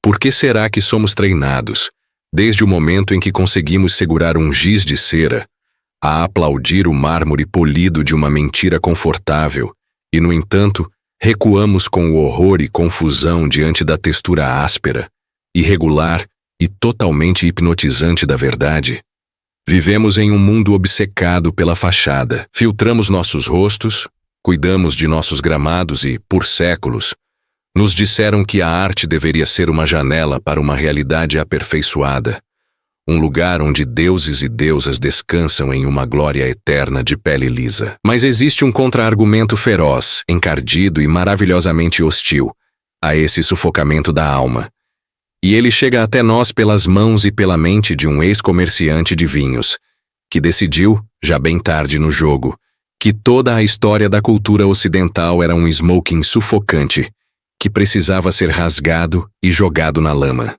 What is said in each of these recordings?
Por que será que somos treinados, desde o momento em que conseguimos segurar um giz de cera, a aplaudir o mármore polido de uma mentira confortável e, no entanto, recuamos com o horror e confusão diante da textura áspera, irregular e totalmente hipnotizante da verdade? Vivemos em um mundo obcecado pela fachada. Filtramos nossos rostos, cuidamos de nossos gramados e, por séculos, nos disseram que a arte deveria ser uma janela para uma realidade aperfeiçoada, um lugar onde deuses e deusas descansam em uma glória eterna de pele lisa. Mas existe um contra-argumento feroz, encardido e maravilhosamente hostil a esse sufocamento da alma. E ele chega até nós pelas mãos e pela mente de um ex-comerciante de vinhos, que decidiu, já bem tarde no jogo, que toda a história da cultura ocidental era um smoking sufocante, que precisava ser rasgado e jogado na lama.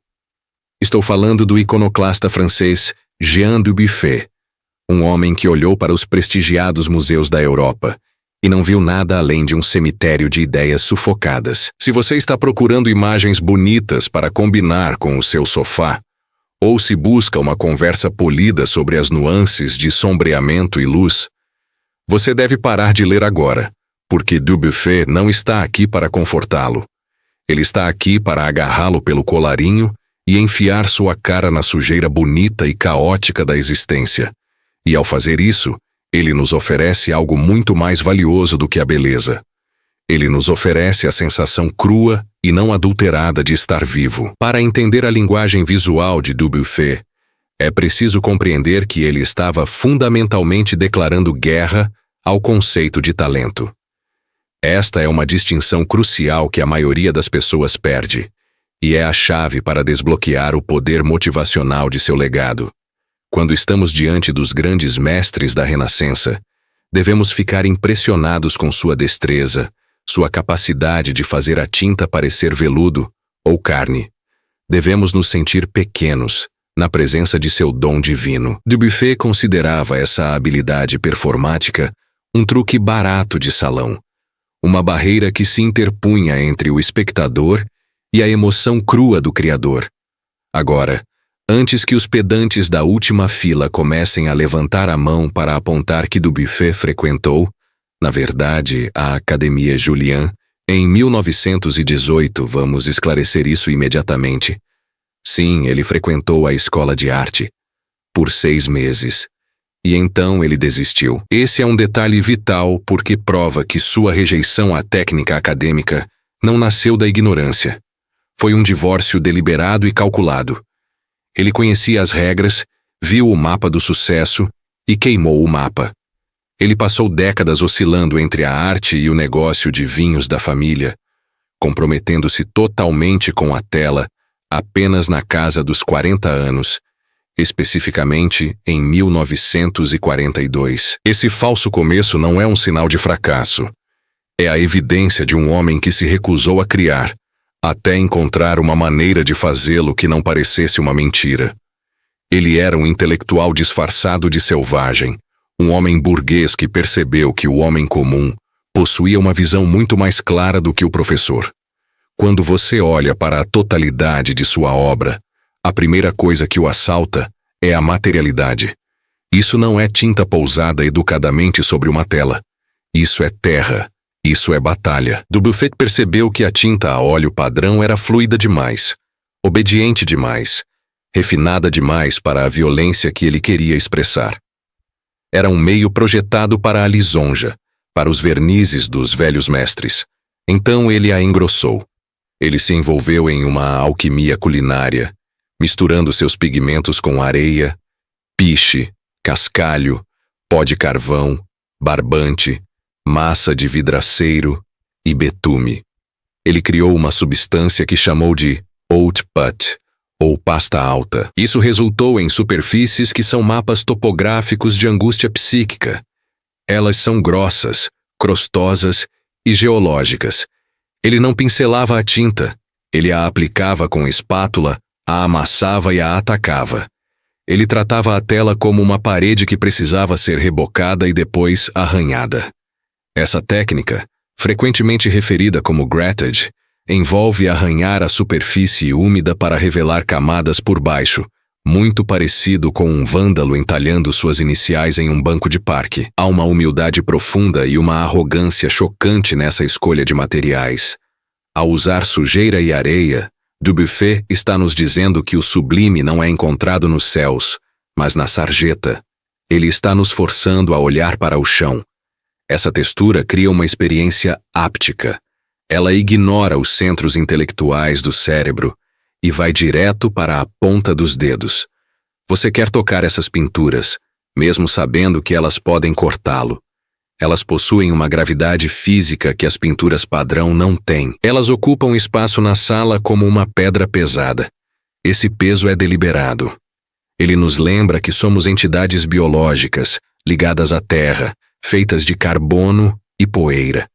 Estou falando do iconoclasta francês Jean Dubuffet, um homem que olhou para os prestigiados museus da Europa e não viu nada além de um cemitério de ideias sufocadas. Se você está procurando imagens bonitas para combinar com o seu sofá, ou se busca uma conversa polida sobre as nuances de sombreamento e luz, você deve parar de ler agora, porque Dubuffet não está aqui para confortá-lo. Ele está aqui para agarrá-lo pelo colarinho e enfiar sua cara na sujeira bonita e caótica da existência. E ao fazer isso, ele nos oferece algo muito mais valioso do que a beleza. Ele nos oferece a sensação crua e não adulterada de estar vivo. Para entender a linguagem visual de Dubuffet, é preciso compreender que ele estava fundamentalmente declarando guerra ao conceito de talento. Esta é uma distinção crucial que a maioria das pessoas perde, e é a chave para desbloquear o poder motivacional de seu legado. Quando estamos diante dos grandes mestres da Renascença, devemos ficar impressionados com sua destreza, sua capacidade de fazer a tinta parecer veludo ou carne. Devemos nos sentir pequenos, na presença de seu dom divino. Dubuffet considerava essa habilidade performática um truque barato de salão, uma barreira que se interpunha entre o espectador e a emoção crua do criador. Agora, antes que os pedantes da última fila comecem a levantar a mão para apontar que Dubuffet frequentou, na verdade, a Academia Julian, em 1918, vamos esclarecer isso imediatamente. Sim, ele frequentou a escola de arte por 6 meses. E então ele desistiu. Esse é um detalhe vital porque prova que sua rejeição à técnica acadêmica não nasceu da ignorância. Foi um divórcio deliberado e calculado. Ele conhecia as regras, viu o mapa do sucesso e queimou o mapa. Ele passou décadas oscilando entre a arte e o negócio de vinhos da família, comprometendo-se totalmente com a tela apenas na casa dos 40 anos, especificamente em 1942. Esse falso começo não é um sinal de fracasso. É a evidência de um homem que se recusou a criar, até encontrar uma maneira de fazê-lo que não parecesse uma mentira. Ele era um intelectual disfarçado de selvagem, um homem burguês que percebeu que o homem comum possuía uma visão muito mais clara do que o professor. Quando você olha para a totalidade de sua obra, a primeira coisa que o assalta é a materialidade. Isso não é tinta pousada educadamente sobre uma tela. Isso é terra. Isso é batalha. Dubuffet percebeu que a tinta a óleo padrão era fluida demais, obediente demais, refinada demais para a violência que ele queria expressar. Era um meio projetado para a lisonja, para os vernizes dos velhos mestres. Então ele a engrossou. Ele se envolveu em uma alquimia culinária, misturando seus pigmentos com areia, piche, cascalho, pó de carvão, barbante, massa de vidraceiro e betume. Ele criou uma substância que chamou de haute pâte, ou pasta alta. Isso resultou em superfícies que são mapas topográficos de angústia psíquica. Elas são grossas, crostosas e geológicas. Ele não pincelava a tinta, ele a aplicava com espátula, a amassava e a atacava. Ele tratava a tela como uma parede que precisava ser rebocada e depois arranhada. Essa técnica, frequentemente referida como grattage, envolve arranhar a superfície úmida para revelar camadas por baixo, muito parecido com um vândalo entalhando suas iniciais em um banco de parque. Há uma humildade profunda e uma arrogância chocante nessa escolha de materiais. Ao usar sujeira e areia, Dubuffet está nos dizendo que o sublime não é encontrado nos céus, mas na sarjeta. Ele está nos forçando a olhar para o chão. Essa textura cria uma experiência áptica. Ela ignora os centros intelectuais do cérebro e vai direto para a ponta dos dedos. Você quer tocar essas pinturas, mesmo sabendo que elas podem cortá-lo. Elas possuem uma gravidade física que as pinturas padrão não têm. Elas ocupam espaço na sala como uma pedra pesada. Esse peso é deliberado. Ele nos lembra que somos entidades biológicas, ligadas à Terra, feitas de carbono e poeira.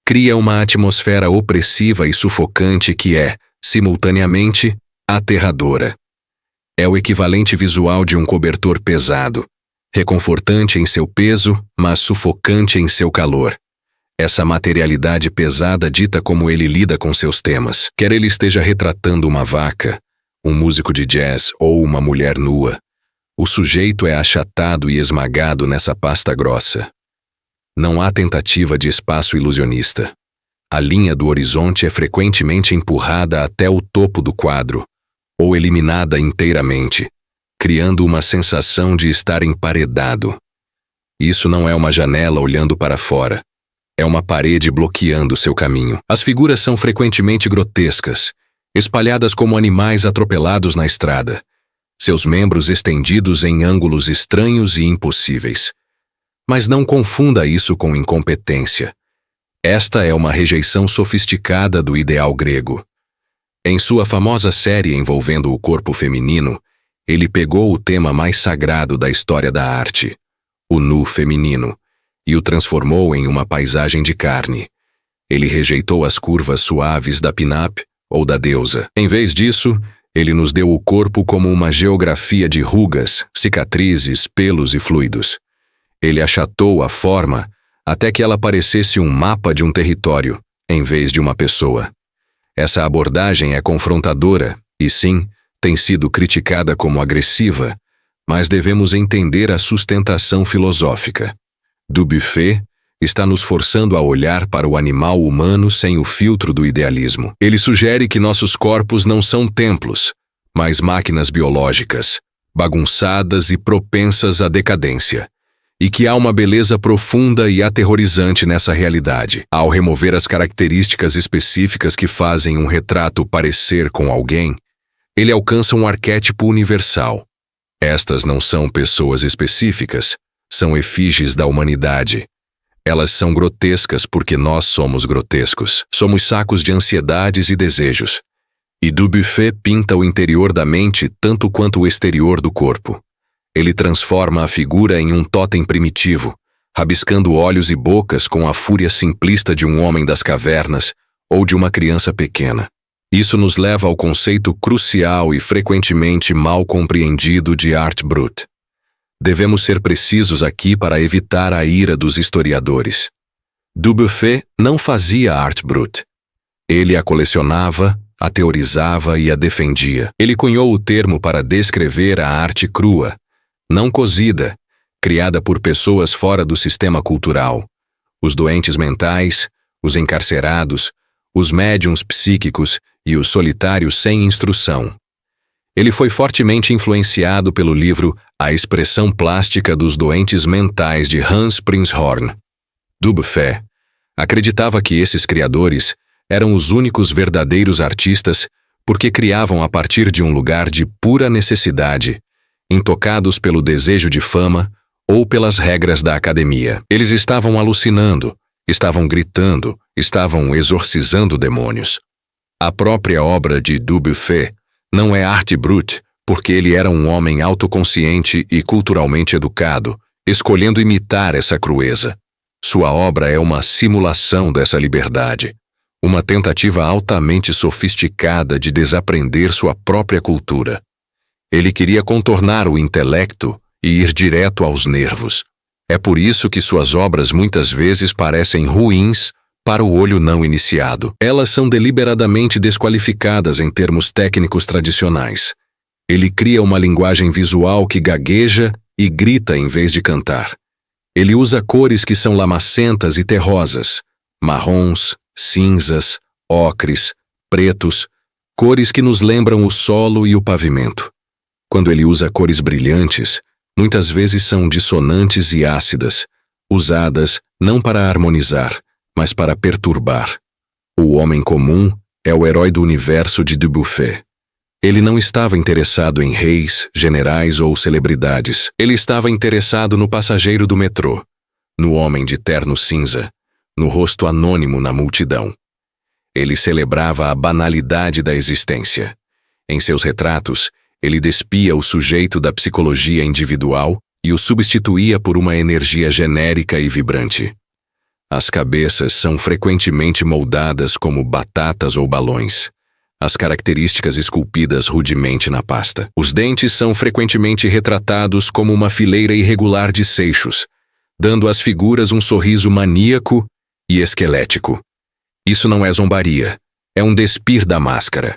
Cria uma atmosfera opressiva e sufocante que é, simultaneamente, aterradora. É o equivalente visual de um cobertor pesado, reconfortante em seu peso, mas sufocante em seu calor. Essa materialidade pesada dita como ele lida com seus temas. Quer ele esteja retratando uma vaca, um músico de jazz ou uma mulher nua, o sujeito é achatado e esmagado nessa pasta grossa. Não há tentativa de espaço ilusionista. A linha do horizonte é frequentemente empurrada até o topo do quadro, ou eliminada inteiramente, criando uma sensação de estar emparedado. Isso não é uma janela olhando para fora. É uma parede bloqueando seu caminho. As figuras são frequentemente grotescas, espalhadas como animais atropelados na estrada, seus membros estendidos em ângulos estranhos e impossíveis. Mas não confunda isso com incompetência. Esta é uma rejeição sofisticada do ideal grego. Em sua famosa série envolvendo o corpo feminino, ele pegou o tema mais sagrado da história da arte, o nu feminino, e o transformou em uma paisagem de carne. Ele rejeitou as curvas suaves da pin-up ou da deusa. Em vez disso, ele nos deu o corpo como uma geografia de rugas, cicatrizes, pelos e fluidos. Ele achatou a forma até que ela parecesse um mapa de um território, em vez de uma pessoa. Essa abordagem é confrontadora e, sim, tem sido criticada como agressiva, mas devemos entender a sustentação filosófica. Dubuffet está nos forçando a olhar para o animal humano sem o filtro do idealismo. Ele sugere que nossos corpos não são templos, mas máquinas biológicas, bagunçadas e propensas à decadência, e que há uma beleza profunda e aterrorizante nessa realidade. Ao remover as características específicas que fazem um retrato parecer com alguém, ele alcança um arquétipo universal. Estas não são pessoas específicas, são efígies da humanidade. Elas são grotescas porque nós somos grotescos. Somos sacos de ansiedades e desejos. E Dubuffet pinta o interior da mente tanto quanto o exterior do corpo. Ele transforma a figura em um totem primitivo, rabiscando olhos e bocas com a fúria simplista de um homem das cavernas ou de uma criança pequena. Isso nos leva ao conceito crucial e frequentemente mal compreendido de art brut. Devemos ser precisos aqui para evitar a ira dos historiadores. Dubuffet não fazia art brut. Ele a colecionava, a teorizava e a defendia. Ele cunhou o termo para descrever a arte crua, não cozida, criada por pessoas fora do sistema cultural. Os doentes mentais, os encarcerados, os médiuns psíquicos e os solitários sem instrução. Ele foi fortemente influenciado pelo livro A Expressão Plástica dos Doentes Mentais de Hans Prinzhorn. Dubuffet acreditava que esses criadores eram os únicos verdadeiros artistas porque criavam a partir de um lugar de pura necessidade, intocados pelo desejo de fama ou pelas regras da academia. Eles estavam alucinando, estavam gritando, estavam exorcizando demônios. A própria obra de Dubuffet não é arte brute porque ele era um homem autoconsciente e culturalmente educado, escolhendo imitar essa crueza. Sua obra é uma simulação dessa liberdade, uma tentativa altamente sofisticada de desaprender sua própria cultura. Ele queria contornar o intelecto e ir direto aos nervos. É por isso que suas obras muitas vezes parecem ruins para o olho não iniciado. Elas são deliberadamente desqualificadas em termos técnicos tradicionais. Ele cria uma linguagem visual que gagueja e grita em vez de cantar. Ele usa cores que são lamacentas e terrosas, marrons, cinzas, ocres, pretos, cores que nos lembram o solo e o pavimento. Quando ele usa cores brilhantes, muitas vezes são dissonantes e ácidas, usadas não para harmonizar, mas para perturbar. O homem comum é o herói do universo de Dubuffet. Ele não estava interessado em reis, generais ou celebridades. Ele estava interessado no passageiro do metrô, no homem de terno cinza, no rosto anônimo na multidão. Ele celebrava a banalidade da existência. Em seus retratos, ele despia o sujeito da psicologia individual e o substituía por uma energia genérica e vibrante. As cabeças são frequentemente moldadas como batatas ou balões, as características esculpidas rudemente na pasta. Os dentes são frequentemente retratados como uma fileira irregular de seixos, dando às figuras um sorriso maníaco e esquelético. Isso não é zombaria, é um despir da máscara.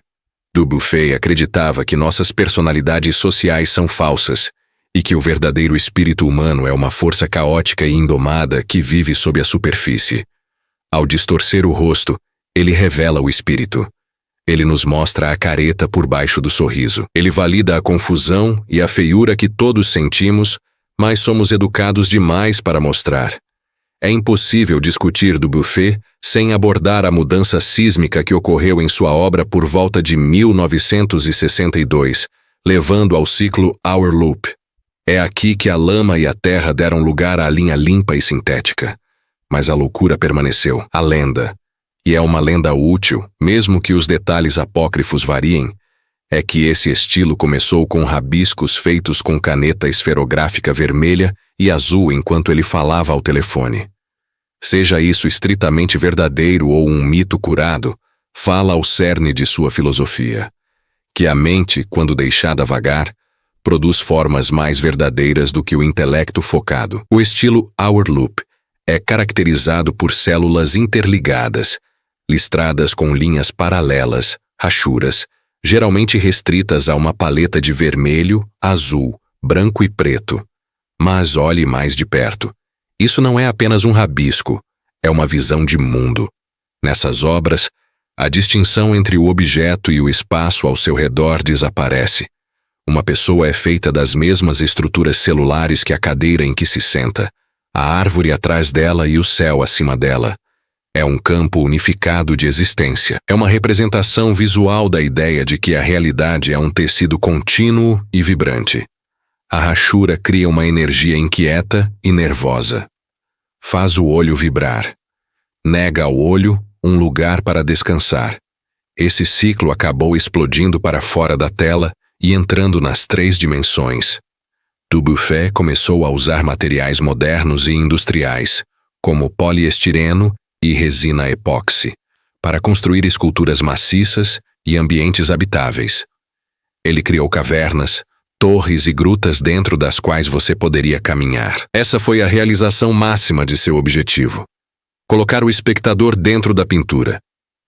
Dubuffet acreditava que nossas personalidades sociais são falsas e que o verdadeiro espírito humano é uma força caótica e indomada que vive sob a superfície. Ao distorcer o rosto, ele revela o espírito. Ele nos mostra a careta por baixo do sorriso. Ele valida a confusão e a feiura que todos sentimos, mas somos educados demais para mostrar. É impossível discutir Dubuffet sem abordar a mudança sísmica que ocorreu em sua obra por volta de 1962, levando ao ciclo Hour Loop. É aqui que a lama e a terra deram lugar à linha limpa e sintética. Mas a loucura permaneceu, a lenda. E é uma lenda útil, mesmo que os detalhes apócrifos variem, é que esse estilo começou com rabiscos feitos com caneta esferográfica vermelha e azul enquanto ele falava ao telefone. Seja isso estritamente verdadeiro ou um mito curado, fala ao cerne de sua filosofia, que a mente, quando deixada vagar, produz formas mais verdadeiras do que o intelecto focado. O estilo Hour Loop é caracterizado por células interligadas, listradas com linhas paralelas, rachuras, geralmente restritas a uma paleta de vermelho, azul, branco e preto. Mas olhe mais de perto. Isso não é apenas um rabisco, é uma visão de mundo. Nessas obras, a distinção entre o objeto e o espaço ao seu redor desaparece. Uma pessoa é feita das mesmas estruturas celulares que a cadeira em que se senta, a árvore atrás dela e o céu acima dela. É um campo unificado de existência. É uma representação visual da ideia de que a realidade é um tecido contínuo e vibrante. A rachura cria uma energia inquieta e nervosa. Faz o olho vibrar. Nega ao olho um lugar para descansar. Esse ciclo acabou explodindo para fora da tela e entrando nas 3 dimensões. Dubuffet começou a usar materiais modernos e industriais, como poliestireno e resina epóxi, para construir esculturas maciças e ambientes habitáveis. Ele criou cavernas, torres e grutas dentro das quais você poderia caminhar. Essa foi a realização máxima de seu objetivo: colocar o espectador dentro da pintura.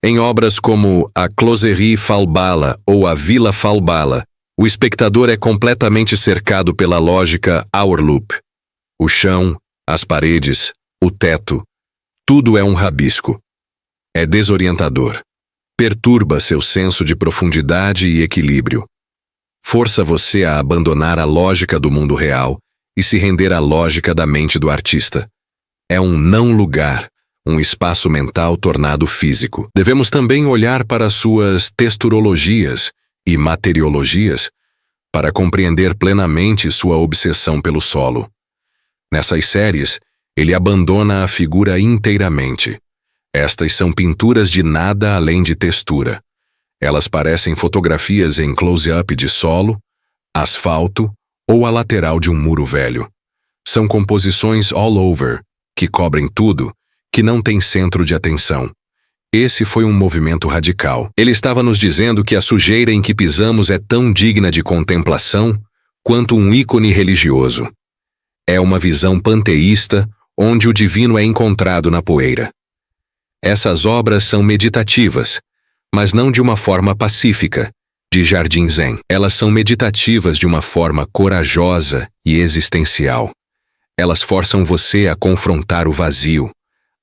Em obras como a Closerie Falbala ou a Villa Falbala, o espectador é completamente cercado pela lógica Hour Loop. O chão, as paredes, o teto, tudo é um rabisco. É desorientador. Perturba seu senso de profundidade e equilíbrio. Força você a abandonar a lógica do mundo real e se render à lógica da mente do artista. É um não-lugar, um espaço mental tornado físico. Devemos também olhar para suas texturologias e materiologias para compreender plenamente sua obsessão pelo solo. Nessas séries, ele abandona a figura inteiramente. Estas são pinturas de nada além de textura. Elas parecem fotografias em close-up de solo, asfalto ou a lateral de um muro velho. São composições all over, que cobrem tudo, que não têm centro de atenção. Esse foi um movimento radical. Ele estava nos dizendo que a sujeira em que pisamos é tão digna de contemplação quanto um ícone religioso. É uma visão panteísta onde o divino é encontrado na poeira. Essas obras são meditativas, mas não de uma forma pacífica, de jardim zen. Elas são meditativas de uma forma corajosa e existencial. Elas forçam você a confrontar o vazio,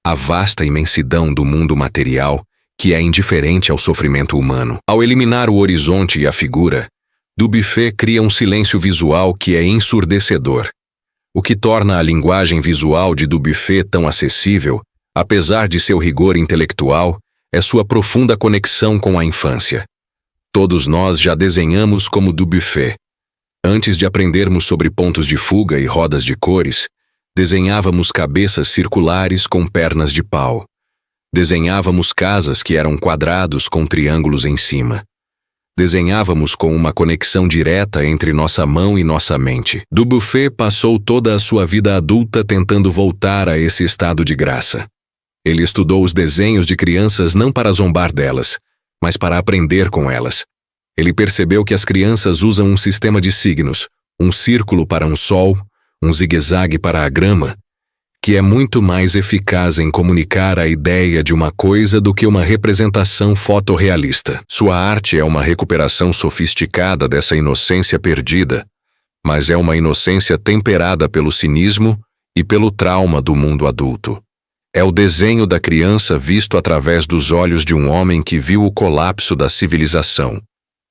a vasta imensidão do mundo material que é indiferente ao sofrimento humano. Ao eliminar o horizonte e a figura, Dubuffet cria um silêncio visual que é ensurdecedor. O que torna a linguagem visual de Dubuffet tão acessível, apesar de seu rigor intelectual, é sua profunda conexão com a infância. Todos nós já desenhamos como Dubuffet. Antes de aprendermos sobre pontos de fuga e rodas de cores, desenhávamos cabeças circulares com pernas de pau. Desenhávamos casas que eram quadrados com triângulos em cima. Desenhávamos com uma conexão direta entre nossa mão e nossa mente. Dubuffet passou toda a sua vida adulta tentando voltar a esse estado de graça. Ele estudou os desenhos de crianças não para zombar delas, mas para aprender com elas. Ele percebeu que as crianças usam um sistema de signos, um círculo para um sol, um zigue-zague para a grama, que é muito mais eficaz em comunicar a ideia de uma coisa do que uma representação fotorrealista. Sua arte é uma recuperação sofisticada dessa inocência perdida, mas é uma inocência temperada pelo cinismo e pelo trauma do mundo adulto. É o desenho da criança visto através dos olhos de um homem que viu o colapso da civilização.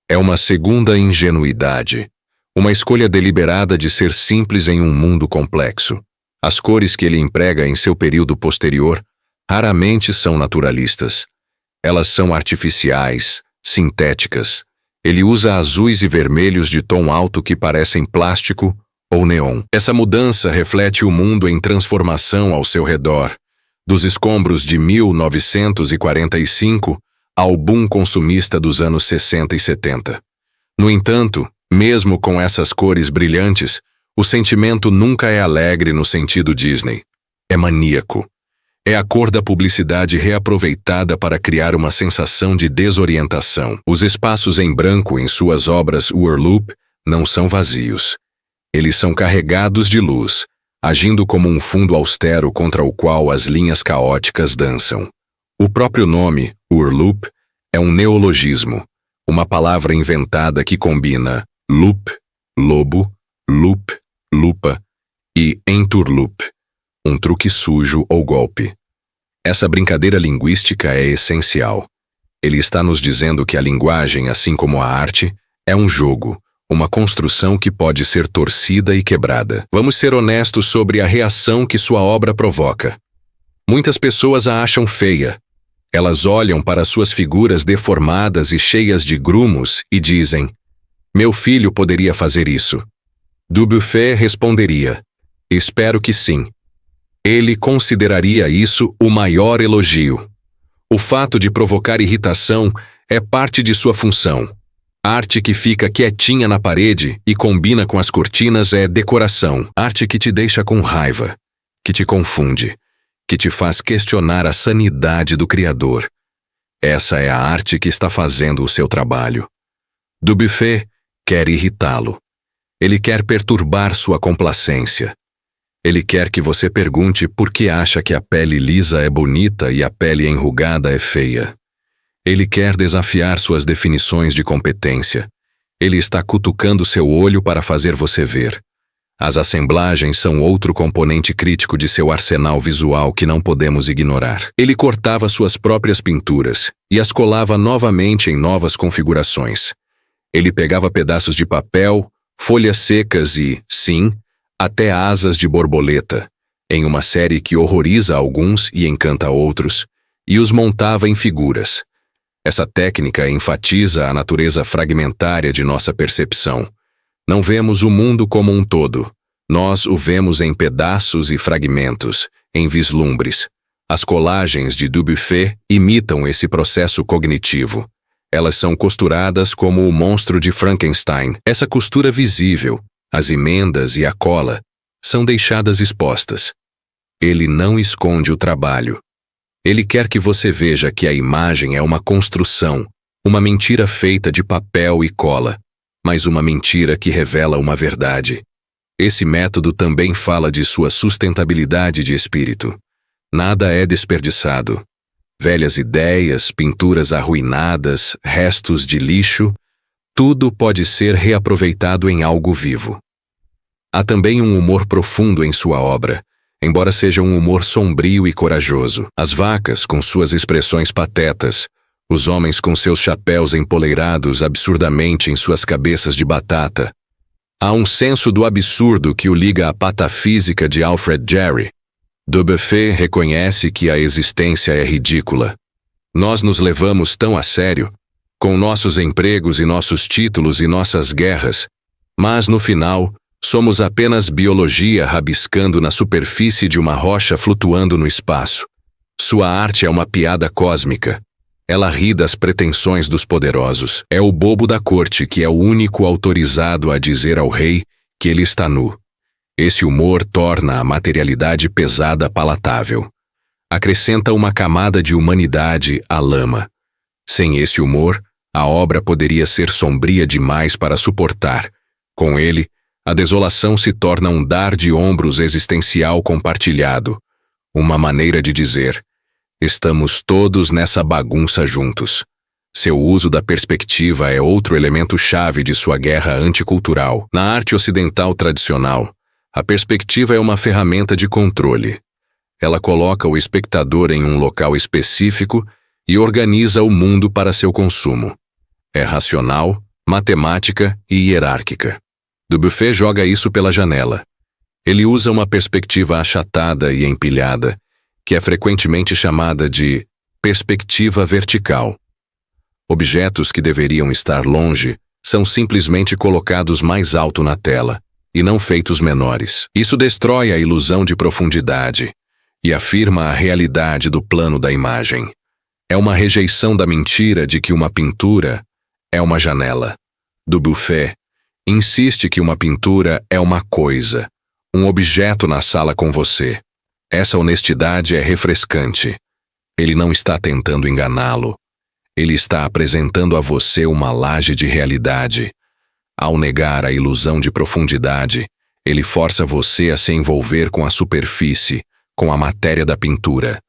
É uma segunda ingenuidade, uma escolha deliberada de ser simples em um mundo complexo. As cores que ele emprega em seu período posterior raramente são naturalistas. Elas são artificiais, sintéticas. Ele usa azuis e vermelhos de tom alto que parecem plástico ou neon. Essa mudança reflete o mundo em transformação ao seu redor, dos escombros de 1945 ao boom consumista dos anos 60 e 70. No entanto, mesmo com essas cores brilhantes, o sentimento nunca é alegre no sentido Disney. É maníaco. É a cor da publicidade reaproveitada para criar uma sensação de desorientação. Os espaços em branco em suas obras Whirlpool não são vazios. Eles são carregados de luz, agindo como um fundo austero contra o qual as linhas caóticas dançam. O próprio nome, Whirlpool, é um neologismo, uma palavra inventada que combina loop, lobo, loop, lupa e entourloupe, um truque sujo ou golpe. Essa brincadeira linguística é essencial. Ele está nos dizendo que a linguagem, assim como a arte, é um jogo, uma construção que pode ser torcida e quebrada. Vamos ser honestos sobre a reação que sua obra provoca. Muitas pessoas a acham feia. Elas olham para suas figuras deformadas e cheias de grumos e dizem: "Meu filho poderia fazer isso." Dubuffet responderia: "Espero que sim." Ele consideraria isso o maior elogio. O fato de provocar irritação é parte de sua função. Arte que fica quietinha na parede e combina com as cortinas é decoração. Arte que te deixa com raiva, que te confunde, que te faz questionar a sanidade do Criador. Essa é a arte que está fazendo o seu trabalho. Dubuffet quer irritá-lo. Ele quer perturbar sua complacência. Ele quer que você pergunte por que acha que a pele lisa é bonita e a pele enrugada é feia. Ele quer desafiar suas definições de competência. Ele está cutucando seu olho para fazer você ver. As assemblagens são outro componente crítico de seu arsenal visual que não podemos ignorar. Ele cortava suas próprias pinturas e as colava novamente em novas configurações. Ele pegava pedaços de papel, folhas secas e, sim, até asas de borboleta, em uma série que horroriza alguns e encanta outros, e os montava em figuras. Essa técnica enfatiza a natureza fragmentária de nossa percepção. Não vemos o mundo como um todo. Nós o vemos em pedaços e fragmentos, em vislumbres. As colagens de Dubuffet imitam esse processo cognitivo. Elas são costuradas como o monstro de Frankenstein. Essa costura visível, as emendas e a cola, são deixadas expostas. Ele não esconde o trabalho. Ele quer que você veja que a imagem é uma construção, uma mentira feita de papel e cola, mas uma mentira que revela uma verdade. Esse método também fala de sua sustentabilidade de espírito. Nada é desperdiçado. Velhas ideias, pinturas arruinadas, restos de lixo, tudo pode ser reaproveitado em algo vivo. Há também um humor profundo em sua obra, embora seja um humor sombrio e corajoso. As vacas, com suas expressões patetas, os homens com seus chapéus empoleirados absurdamente em suas cabeças de batata. Há um senso do absurdo que o liga à patafísica de Alfred Jarry. Dubuffet reconhece que a existência é ridícula. Nós nos levamos tão a sério, com nossos empregos e nossos títulos e nossas guerras, mas no final, somos apenas biologia rabiscando na superfície de uma rocha flutuando no espaço. Sua arte é uma piada cósmica. Ela ri das pretensões dos poderosos. É o bobo da corte que é o único autorizado a dizer ao rei que ele está nu. Esse humor torna a materialidade pesada palatável. Acrescenta uma camada de humanidade à lama. Sem esse humor, a obra poderia ser sombria demais para suportar. Com ele, a desolação se torna um dar de ombros existencial compartilhado. Uma maneira de dizer: estamos todos nessa bagunça juntos. Seu uso da perspectiva é outro elemento-chave de sua guerra anticultural. Na arte ocidental tradicional, a perspectiva é uma ferramenta de controle. Ela coloca o espectador em um local específico e organiza o mundo para seu consumo. É racional, matemática e hierárquica. Dubuffet joga isso pela janela. Ele usa uma perspectiva achatada e empilhada, que é frequentemente chamada de perspectiva vertical. Objetos que deveriam estar longe são simplesmente colocados mais alto na tela, e não feitos menores. Isso destrói a ilusão de profundidade e afirma a realidade do plano da imagem. É uma rejeição da mentira de que uma pintura é uma janela. Dubuffet insiste que uma pintura é uma coisa, um objeto na sala com você. Essa honestidade é refrescante. Ele não está tentando enganá-lo. Ele está apresentando a você uma laje de realidade. Ao negar a ilusão de profundidade, ele força você a se envolver com a superfície, com a matéria da pintura.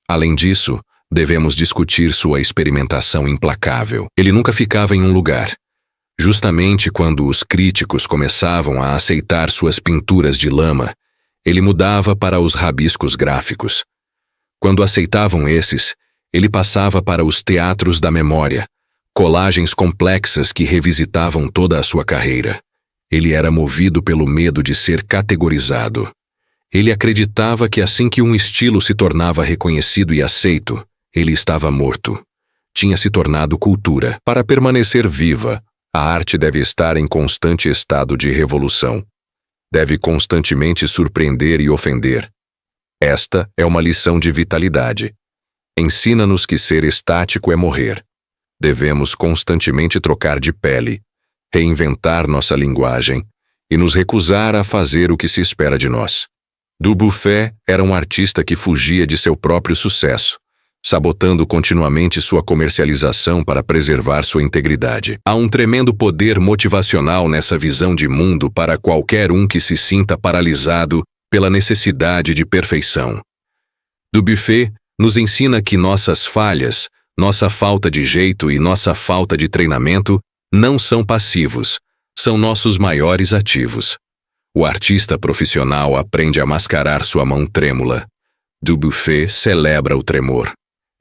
Além disso, devemos discutir sua experimentação implacável. Ele nunca ficava em um lugar. Justamente quando os críticos começavam a aceitar suas pinturas de lama, ele mudava para os rabiscos gráficos. Quando aceitavam esses, ele passava para os teatros da memória, colagens complexas que revisitavam toda a sua carreira. Ele era movido pelo medo de ser categorizado. Ele acreditava que assim que um estilo se tornava reconhecido e aceito, ele estava morto. Tinha se tornado cultura. Para permanecer viva, a arte deve estar em constante estado de revolução. Deve constantemente surpreender e ofender. Esta é uma lição de vitalidade. Ensina-nos que ser estático é morrer. Devemos constantemente trocar de pele, reinventar nossa linguagem e nos recusar a fazer o que se espera de nós. Dubuffet era um artista que fugia de seu próprio sucesso, sabotando continuamente sua comercialização para preservar sua integridade. Há um tremendo poder motivacional nessa visão de mundo para qualquer um que se sinta paralisado pela necessidade de perfeição. Dubuffet nos ensina que nossas falhas, nossa falta de jeito e nossa falta de treinamento não são passivos, são nossos maiores ativos. O artista profissional aprende a mascarar sua mão trêmula. Dubuffet celebra o tremor.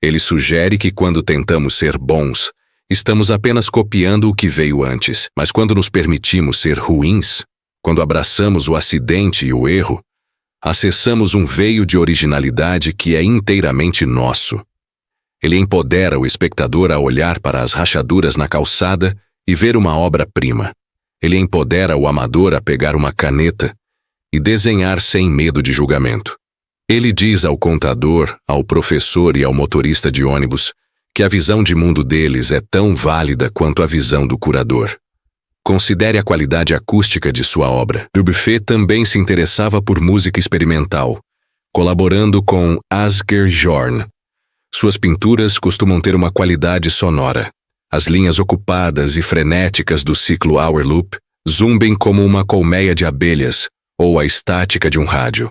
Ele sugere que quando tentamos ser bons, estamos apenas copiando o que veio antes, mas quando nos permitimos ser ruins, quando abraçamos o acidente e o erro, acessamos um veio de originalidade que é inteiramente nosso. Ele empodera o espectador a olhar para as rachaduras na calçada e ver uma obra-prima. Ele empodera o amador a pegar uma caneta e desenhar sem medo de julgamento. Ele diz ao contador, ao professor e ao motorista de ônibus que a visão de mundo deles é tão válida quanto a visão do curador. Considere a qualidade acústica de sua obra. Dubuffet também se interessava por música experimental, colaborando com Asger Jorn. Suas pinturas costumam ter uma qualidade sonora. As linhas ocupadas e frenéticas do ciclo Hour Loop zumbem como uma colmeia de abelhas ou a estática de um rádio.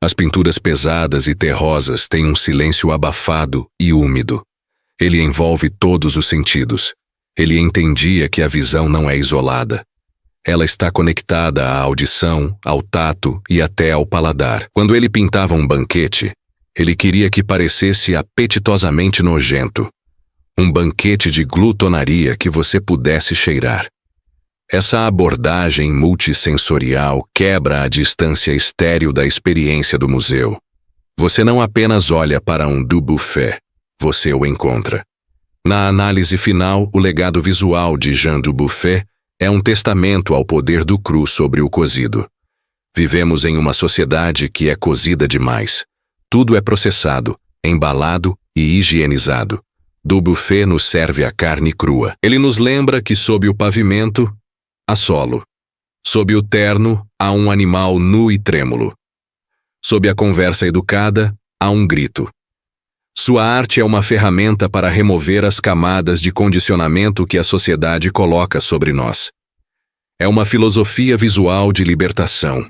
As pinturas pesadas e terrosas têm um silêncio abafado e úmido. Ele envolve todos os sentidos. Ele entendia que a visão não é isolada. Ela está conectada à audição, ao tato e até ao paladar. Quando ele pintava um banquete, ele queria que parecesse apetitosamente nojento. Um banquete de glutonaria que você pudesse cheirar. Essa abordagem multissensorial quebra a distância estéril da experiência do museu. Você não apenas olha para um Dubuffet, você o encontra. Na análise final, o legado visual de Jean Dubuffet é um testamento ao poder do cru sobre o cozido. Vivemos em uma sociedade que é cozida demais. Tudo é processado, embalado e higienizado. Dubuffet nos serve a carne crua. Ele nos lembra que sob o pavimento, há solo. Sob o terno, há um animal nu e trêmulo. Sob a conversa educada, há um grito. Sua arte é uma ferramenta para remover as camadas de condicionamento que a sociedade coloca sobre nós. É uma filosofia visual de libertação.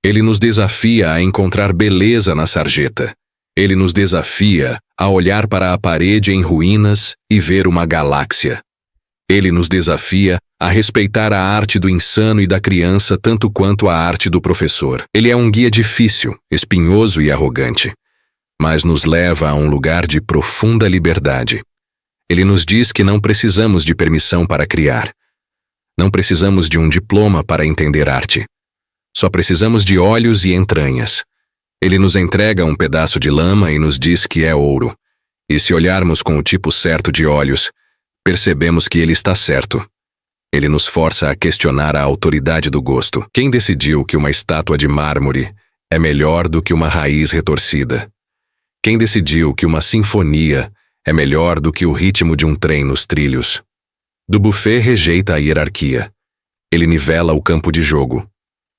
Ele nos desafia a encontrar beleza na sarjeta. Ele nos desafia a olhar para a parede em ruínas e ver uma galáxia. Ele nos desafia a respeitar a arte do insano e da criança tanto quanto a arte do professor. Ele é um guia difícil, espinhoso e arrogante, mas nos leva a um lugar de profunda liberdade. Ele nos diz que não precisamos de permissão para criar. Não precisamos de um diploma para entender arte. Só precisamos de olhos e entranhas. Ele nos entrega um pedaço de lama e nos diz que é ouro. E se olharmos com o tipo certo de olhos, percebemos que ele está certo. Ele nos força a questionar a autoridade do gosto. Quem decidiu que uma estátua de mármore é melhor do que uma raiz retorcida? Quem decidiu que uma sinfonia é melhor do que o ritmo de um trem nos trilhos? Dubuffet rejeita a hierarquia. Ele nivela o campo de jogo.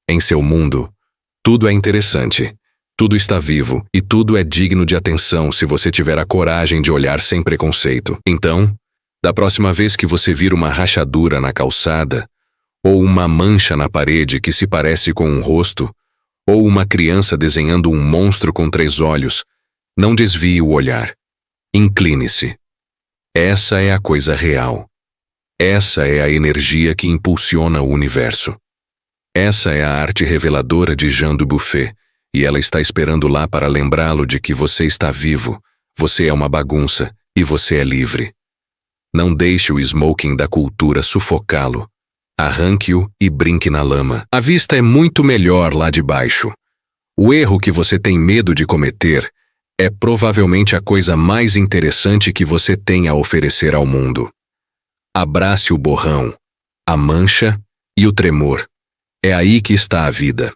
Em seu mundo, tudo é interessante. Tudo está vivo e tudo é digno de atenção se você tiver a coragem de olhar sem preconceito. Então, da próxima vez que você vir uma rachadura na calçada, ou uma mancha na parede que se parece com um rosto, ou uma criança desenhando um monstro com 3 olhos, não desvie o olhar. Incline-se. Essa é a coisa real. Essa é a energia que impulsiona o universo. Essa é a arte reveladora de Jean Dubuffet, e ela está esperando lá para lembrá-lo de que você está vivo, você é uma bagunça e você é livre. Não deixe o smoking da cultura sufocá-lo. Arranque-o e brinque na lama. A vista é muito melhor lá de baixo. O erro que você tem medo de cometer é provavelmente a coisa mais interessante que você tem a oferecer ao mundo. Abrace o borrão, a mancha e o tremor. É aí que está a vida.